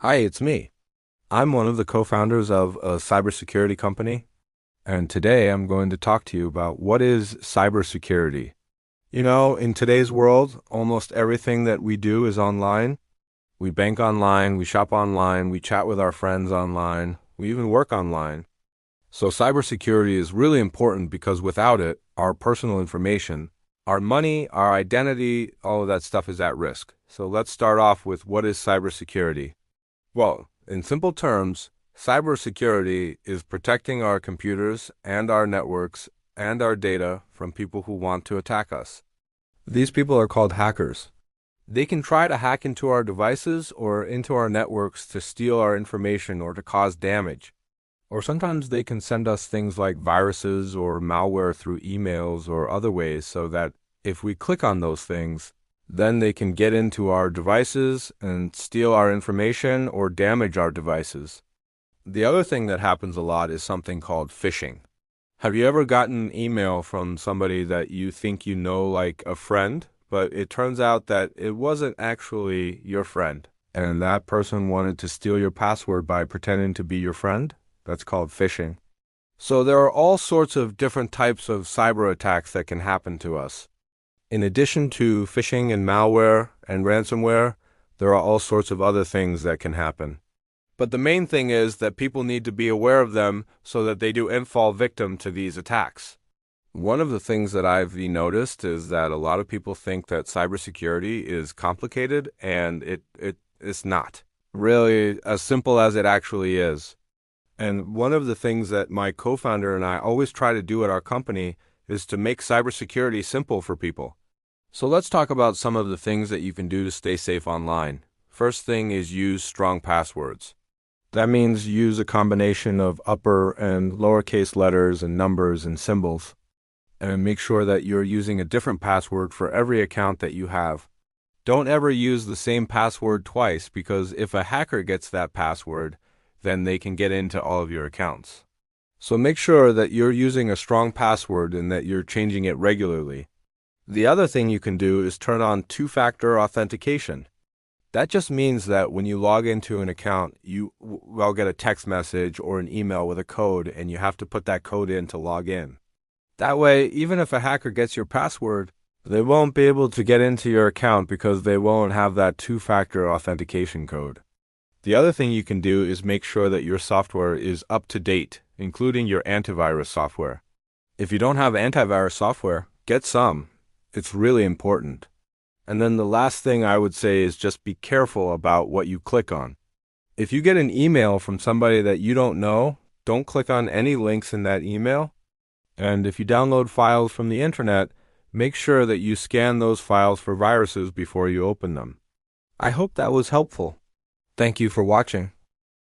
Hi, it's me. I'm one of the co-founders of a cybersecurity company, and today I'm going to talk to you about what is cybersecurity. In today's world, almost everything that we do is online. We bank online, we shop online, we chat with our friends online, we even work online. So cybersecurity is really important because without it, our personal information, our money, our identity, all of that stuff is at risk. So let's start off with what is cybersecurity. Well, in simple terms, cybersecurity is protecting our computers and our networks and our data from people who want to attack us. These people are called hackers. They can try to hack into our devices or into our networks to steal our information or to cause damage. Or sometimes they can send us things like viruses or malware through emails or other ways so that if we click on those things, then they can get into our devices and steal our information or damage our devices. The other thing that happens a lot is something called phishing. Have you ever gotten an email from somebody that you think you know like a friend, but it turns out that it wasn't actually your friend, and that person wanted to steal your password by pretending to be your friend? That's called phishing. So there are all sorts of different types of cyber attacks that can happen to us. In addition to phishing and malware and ransomware, there are all sorts of other things that can happen. But the main thing is that people need to be aware of them so that they don't fall victim to these attacks. One of the things that I've noticed is that a lot of people think that cybersecurity is complicated, and it is not really as simple as it actually is. And one of the things that my co-founder and I always try to do at our company is to make cybersecurity simple for people. So let's talk about some of the things that you can do to stay safe online. First thing is use strong passwords. That means use a combination of upper and lowercase letters and numbers and symbols. And make sure that you're using a different password for every account that you have. Don't ever use the same password twice, because if a hacker gets that password, then they can get into all of your accounts. So make sure that you're using a strong password and that you're changing it regularly. The other thing you can do is turn on two-factor authentication. That just means that when you log into an account, you will get a text message or an email with a code, and you have to put that code in to log in. That way, even if a hacker gets your password, they won't be able to get into your account because they won't have that two-factor authentication code. The other thing you can do is make sure that your software is up to date, including your antivirus software. If you don't have antivirus software, get some. It's really important. And then the last thing I would say is just be careful about what you click on. If you get an email from somebody that you don't know, don't click on any links in that email. And if you download files from the internet, make sure that you scan those files for viruses before you open them. I hope that was helpful. Thank you for watching.